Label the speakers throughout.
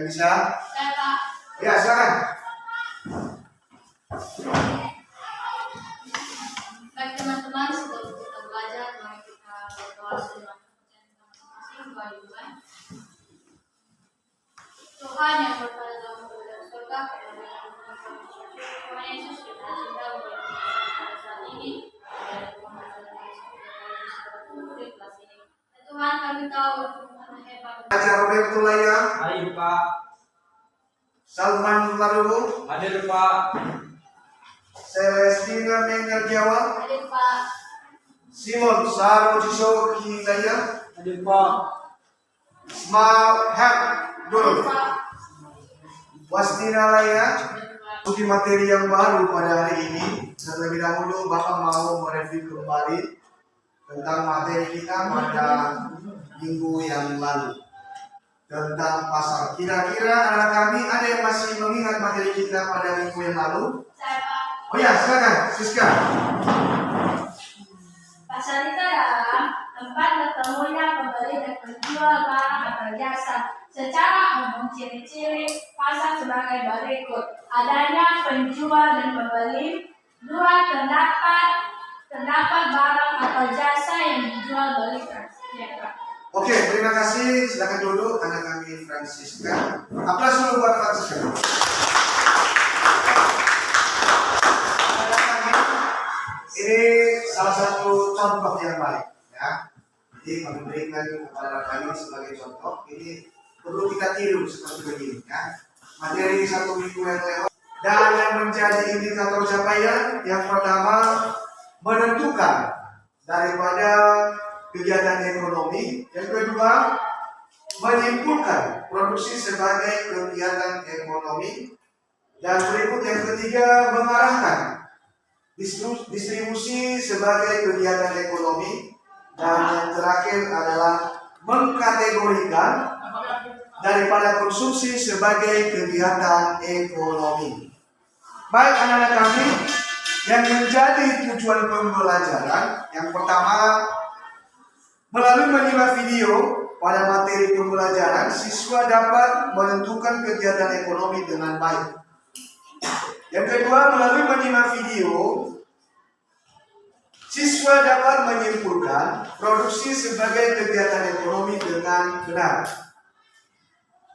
Speaker 1: Yang bisa?
Speaker 2: Saya Pak.
Speaker 1: Ya, silakan.
Speaker 2: Baik teman-teman, sebelum kita belajar, mari kita berdoa sebelum masing-masing kewajiban. Tuhan yang berada dalam surga, kepada yang Tuhan Yesus kita cinta pada saat ini, Tuhan kami tahu Tuhan hebat.
Speaker 1: Ajar Roberto Laya.
Speaker 3: Hadir Pak.
Speaker 1: Salman Larubu.
Speaker 3: Hadir Pak.
Speaker 1: Celestina Mengerjawa.
Speaker 2: Hadir Pak.
Speaker 1: Simon Saro Jisoki Laya.
Speaker 3: Hadir Pak.
Speaker 1: Smart Hap Dulu.
Speaker 2: Pak.
Speaker 1: Wastina Laya. Untuk materi yang baru pada hari ini, terlebih dahulu Bapak mau mereview kembali tentang materi kita pada minggu yang lalu tentang pasal. Kira-kira anak kami ada yang masih mengingat materi kita pada minggu yang lalu?
Speaker 2: Saya Pak.
Speaker 1: Oh ya, silakan, Siska.
Speaker 2: Pasal itu adalah tempat bertemunya pembeli dan penjual barang atau jasa. Secara umum, ciri-ciri pasar sebagai berikut: adanya penjual dan pembeli, dua terdapat barang atau jasa yang dijual belikan.
Speaker 1: Oke, terima kasih. Silakan duduk anak kami Francisca. Aplaus dulu buat Francisca. Ini salah satu contoh yang baik, ya. Jadi memberikan kepada kami sebagai contoh. Ini perlu kita tiru seperti begini, ya. Materi satu minggu yang lewat dan yang menjadi indikator capaian yang pertama menentukan daripada kegiatan ekonomi, yang kedua menyimpulkan produksi sebagai kegiatan ekonomi, dan berikut yang ketiga mengarahkan distribusi sebagai kegiatan ekonomi, dan yang terakhir adalah mengkategorikan daripada konsumsi sebagai kegiatan ekonomi. Baik anak-anak kami, yang menjadi tujuan pembelajaran yang pertama, melalui menyimak video pada materi pembelajaran, siswa dapat menentukan kegiatan ekonomi dengan baik. Yang kedua, melalui menyimak video, siswa dapat menyimpulkan produksi sebagai kegiatan ekonomi dengan benar.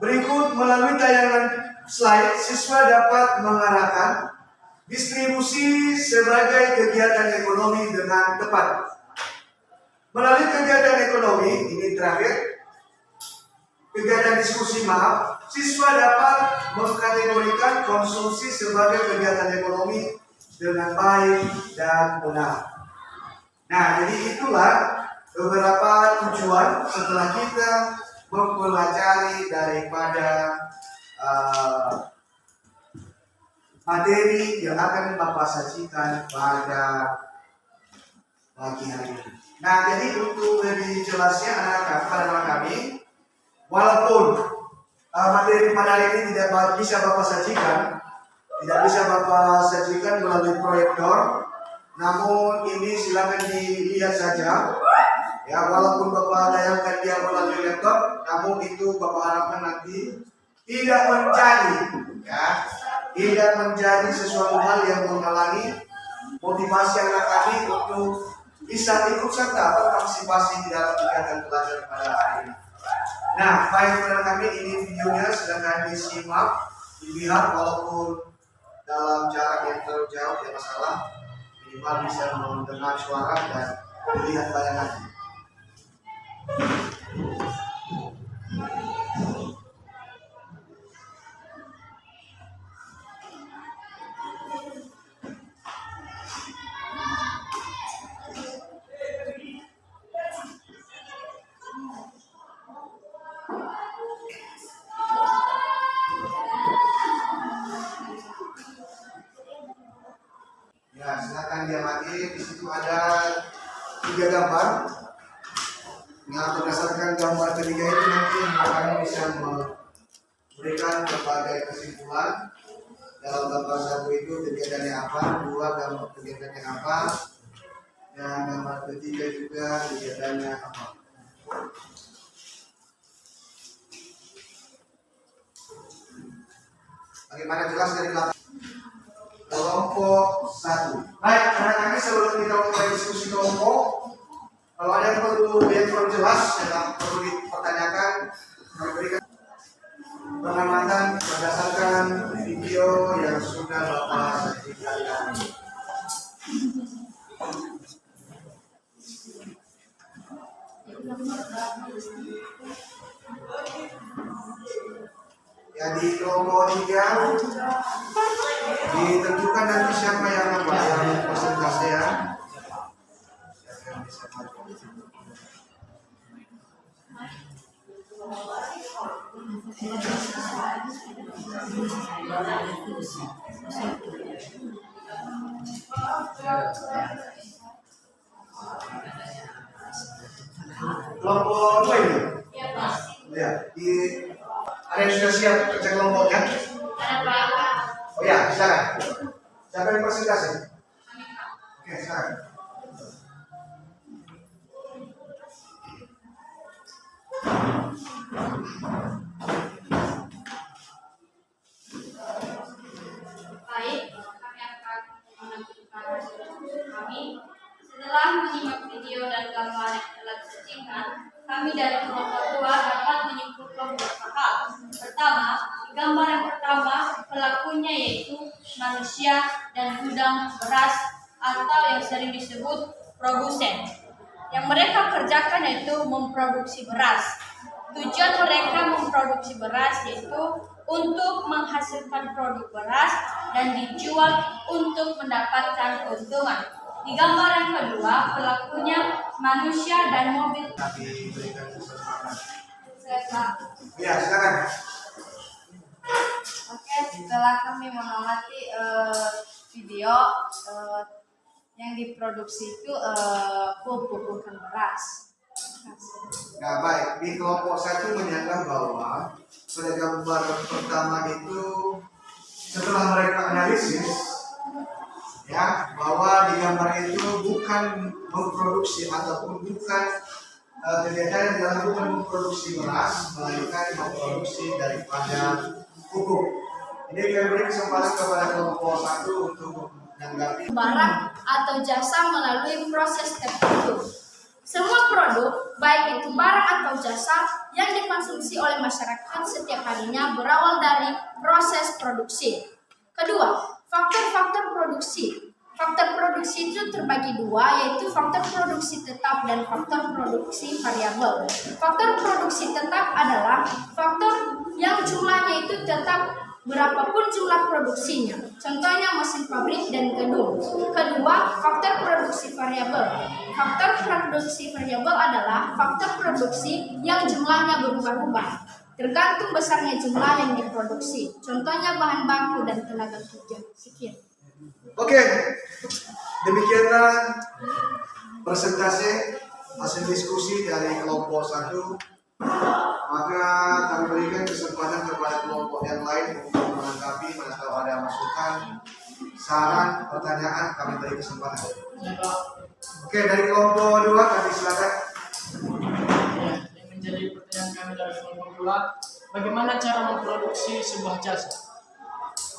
Speaker 1: Berikut, melalui tayangan slide, siswa dapat mengarahkan distribusi sebagai kegiatan ekonomi dengan tepat. Melalui kegiatan ekonomi, ini terakhir, kegiatan diskusi siswa dapat mengkategorikan konsumsi sebagai kegiatan ekonomi dengan baik dan benar. Nah, jadi itulah beberapa tujuan setelah kita mempelajari daripada materi yang akan Bapak sajikan pada pagi hari ini. Nah, jadi untuk lebih jelasnya anak-anak kami, walaupun materi pada hari ini tidak bisa Bapak sajikan, melalui proyektor, namun ini silakan dilihat saja. Ya, walaupun Bapak tayangkan dia melalui laptop, namun itu Bapak harapkan nanti tidak menjadi sesuatu hal yang menghalangi motivasi anak kami untuk bisa ikut serta berpartisipasi di dalam kegiatan belajar pada hari ini. Nah, baik anak kami, ini videonya silakan disimak, dilihat walaupun dalam jarak yang terlalu jauh tidak masalah, minimal bisa mendengar suara dan melihat bayangannya. Ya, silakan diamati. Di situ ada 3 gambar. Nah, berdasarkan gambar ketiga itu nanti kami bisa memberikan berbagai kesimpulan. Dalam gambar 1 itu kegiatannya apa, 2 gambar kegiatannya apa, dan gambar ketiga juga kegiatannya apa. Bagaimana jelas dari kelompok 1. Baik, karena kami sebelum kita mulai diskusi kelompok, kalau ada yang perlu jelas, yang perlu dipertanyakan, kami berikan pengamatan berdasarkan video yang sudah Bapak sajikan. Jadi kelompok 3 ditentukan nanti siapa yang presentasi ya. Siapa yang bisa maju. Kelompok 2 ini?
Speaker 2: Ya, Pak.
Speaker 1: Ya, ada yang sudah siap kerja kelompoknya?
Speaker 2: Ada Pak.
Speaker 1: Oh ya, silakan. Siapa yang presentasi? Oke, silakan.
Speaker 2: Baik, kami akan menampilkan hasil kami. Setelah menyimak video dan gambar yang telah disajikan, kami dari kelompok 2 dapat menyimpulkan beberapa hal. Pertama, di gambar yang pertama, pelakunya yaitu manusia dan gudang beras atau yang sering disebut produsen. Yang mereka kerjakan yaitu memproduksi beras. Tujuan mereka memproduksi beras yaitu untuk menghasilkan produk beras dan dijual untuk mendapatkan keuntungan. Di gambar yang kedua, pelakunya manusia dan mobil.
Speaker 1: Tapi berikan kesempatan.
Speaker 2: Pak.
Speaker 1: Ya, silakan.
Speaker 3: Oke, setelah kami mengamati video yang diproduksi itu pupuk bukan beras.
Speaker 1: Nah, baik. Di kelompok 1 menyangka bahwa pada gambar pertama itu setelah mereka analisis ya bahwa di gambar itu bukan memproduksi ataupun bukan kegiatan yang dilakukan memproduksi beras, melainkan memproduksi daripada pupuk. Ini kami beri kesempatan kepada kelompok 1 untuk menanggapi.
Speaker 3: Barang atau jasa melalui proses tertentu. Semua produk, baik itu barang atau jasa yang dikonsumsi oleh masyarakat setiap harinya berawal dari proses produksi. Kedua, faktor-faktor produksi. Faktor produksi itu terbagi dua, yaitu faktor produksi tetap dan faktor produksi variabel. Faktor produksi tetap adalah faktor yang jumlahnya itu tetap berapapun jumlah produksinya. Contohnya mesin pabrik dan gedung. Kedua, faktor produksi variabel. Faktor produksi variabel adalah faktor produksi yang jumlahnya berubah-ubah, tergantung besarnya jumlah yang diproduksi. Contohnya bahan baku dan tenaga kerja. Sekian.
Speaker 1: Oke, demikianlah presentasi hasil diskusi dari kelompok 1. Maka kami berikan kesempatan kepada kelompok yang lain untuk menanggapi atau ada masukan, saran, pertanyaan, kami beri kesempatan. Oke, dari kelompok 2 kami silakan.
Speaker 4: Yang menjadi pertanyaan kami dari kelompok 2, bagaimana cara memproduksi sebuah jasa?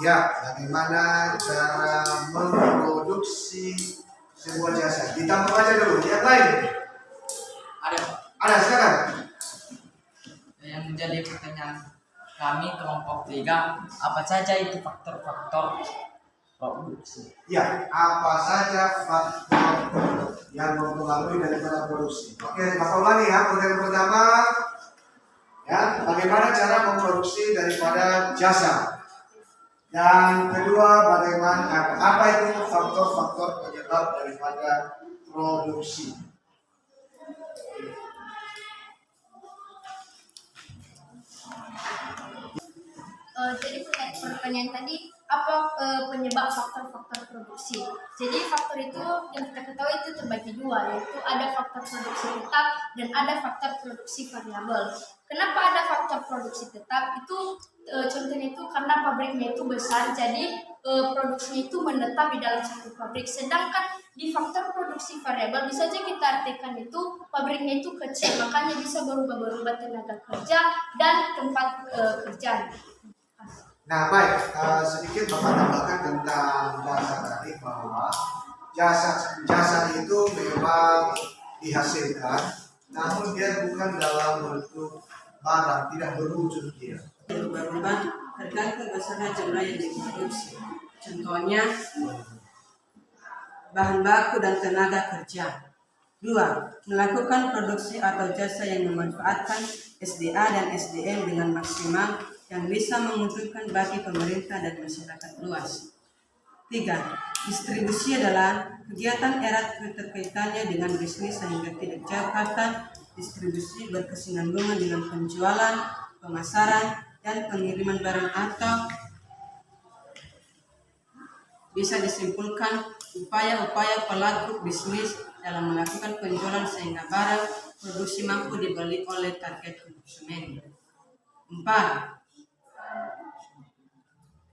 Speaker 1: Ya, bagaimana cara memproduksi sebuah jasa? Ditambah aja dulu, yang lain.
Speaker 4: Ada Pak.
Speaker 1: Ada, silakan.
Speaker 4: Yang menjadi pertanyaan kami kelompok 3, apa saja itu faktor-faktor produksi?
Speaker 1: Ya, apa saja faktor yang mempengaruhi daripada produksi? Oke, Bapak ulangi ya. Pertanyaan pertama, ya, bagaimana cara memproduksi daripada jasa? Yang kedua, bagaimana apa itu faktor-faktor penyebab daripada produksi?
Speaker 3: Jadi pertanyaan tadi apa penyebab faktor-faktor produksi? Jadi faktor itu yang kita ketahui itu terbagi dua, yaitu ada faktor produksi tetap dan ada faktor produksi variabel. Kenapa ada faktor produksi tetap? Itu contohnya itu karena pabriknya itu besar, jadi produksinya itu menetap di dalam satu pabrik. Sedangkan di faktor produksi variabel bisa saja kita artikan itu pabriknya itu kecil, makanya bisa berubah-berubah tenaga kerja dan tempat kerja.
Speaker 1: Nah baik, sedikit Bapak tambahkan tentang jasa tadi bahwa jasa itu memang dihasilkan, namun dia bukan dalam bentuk barang, tidak berwujud dia.
Speaker 5: Berubah-ubah tergantung besarnya jumlah yang diproduksi. Contohnya, bahan baku dan tenaga kerja. 2. Melakukan produksi atau jasa yang memanfaatkan SDA dan SDM dengan maksimal yang bisa menguntungkan bagi pemerintah dan masyarakat luas. 3. Distribusi adalah kegiatan erat keterkaitannya dengan bisnis sehingga tidak jauh kata distribusi berkesinambungan dengan penjualan, pemasaran, dan pengiriman barang atau bisa disimpulkan upaya-upaya pelaku bisnis dalam melakukan penjualan sehingga barang produksi mampu dibeli oleh target konsumen. 4.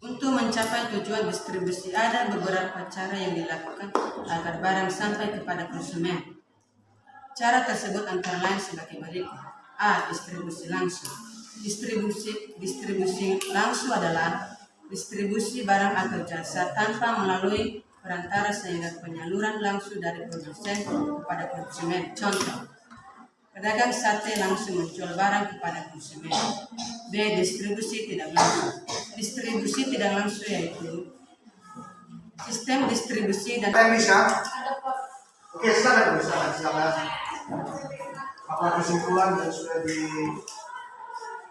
Speaker 5: Untuk mencapai tujuan distribusi ada beberapa cara yang dilakukan agar barang sampai kepada konsumen. Cara tersebut antara lain sebagai berikut. A. Distribusi langsung. Distribusi langsung adalah distribusi barang atau jasa tanpa melalui perantara sehingga penyaluran langsung dari produsen kepada konsumen. Contoh, pedagang sate langsung menjual barang kepada konsumen. B. Distribusi tidak langsung. Distribusi tidak langsung yaitu sistem distribusi dan
Speaker 1: Ada yang bisa?
Speaker 2: Ada kok.
Speaker 1: Oke, silakan. Apa kesimpulan yang sudah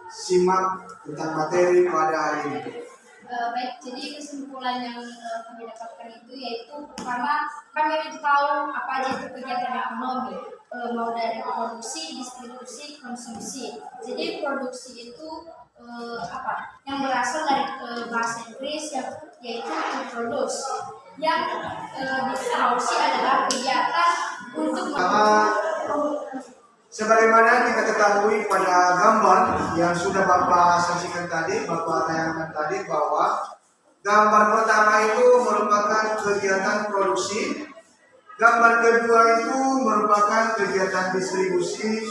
Speaker 1: disimak tentang materi pada hari ini?
Speaker 3: Baik, jadi kesimpulan yang kami dapatkan itu yaitu pertama kami tahu apa aja itu kegiatan ekonomi, mau dari produksi, distribusi, konsumsi. Jadi produksi itu yang berasal dari bahasa Inggris yaitu to produce, yang distribusi adalah kegiatan untuk
Speaker 1: Sebagaimana kita ketahui pada gambar yang sudah Bapak saksikan tadi, Bapak tayangkan tadi, bahwa gambar pertama itu merupakan kegiatan produksi, gambar kedua itu merupakan kegiatan distribusi,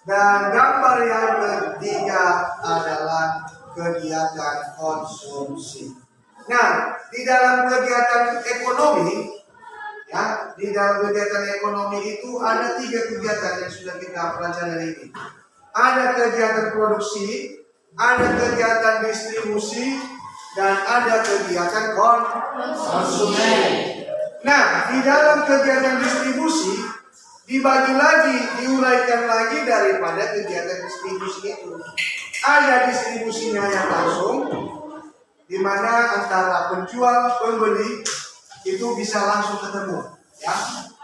Speaker 1: dan gambar yang ketiga adalah kegiatan konsumsi. Nah, di dalam kegiatan ekonomi, di dalam kegiatan ekonomi itu ada 3 kegiatan yang sudah kita pelajari hari ini. Ada kegiatan produksi, ada kegiatan distribusi, dan ada kegiatan konsumen. Nah, di dalam kegiatan distribusi dibagi lagi, diuraikan lagi daripada kegiatan distribusi itu. Ada distribusinya yang langsung, di mana antara penjual pembeli itu bisa langsung ketemu, ya.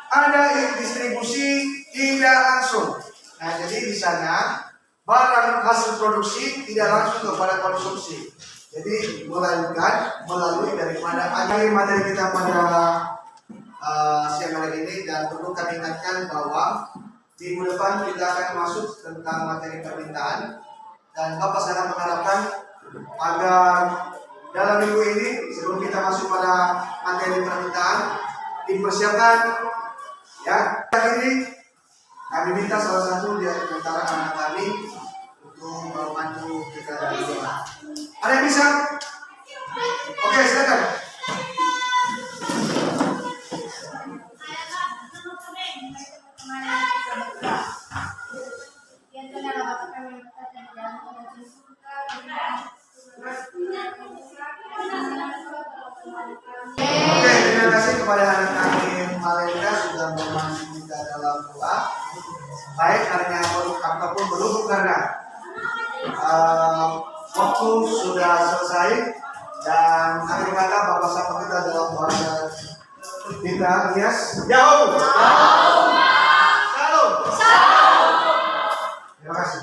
Speaker 1: Ada distribusi tidak langsung. Nah, jadi di sana barang hasil produksi tidak langsung kepada konsumsi. Jadi melainkan melalui daripada akhir materi kita pada siang hari ini, dan perlu kami ingatkan bahwa minggu depan kita akan masuk tentang materi permintaan, dan Bapak sangat mengharapkan agar dalam minggu ini sebelum kita masuk pada materi permintaan dipersiapkan, ya. Ini kami minta salah satu di antara anak kami untuk membantu kita berdua. Ada yang bisa? Oke, silakan. Oke, terima kasih kepada anak kami Malenda sudah membantu kita dalam doa. Baik karena apapun berhubung karena waktu sudah selesai, dan akhir kata Bapak Sapa kita dalam bahasa kita, yes, Yahoo. Salam. Terima kasih.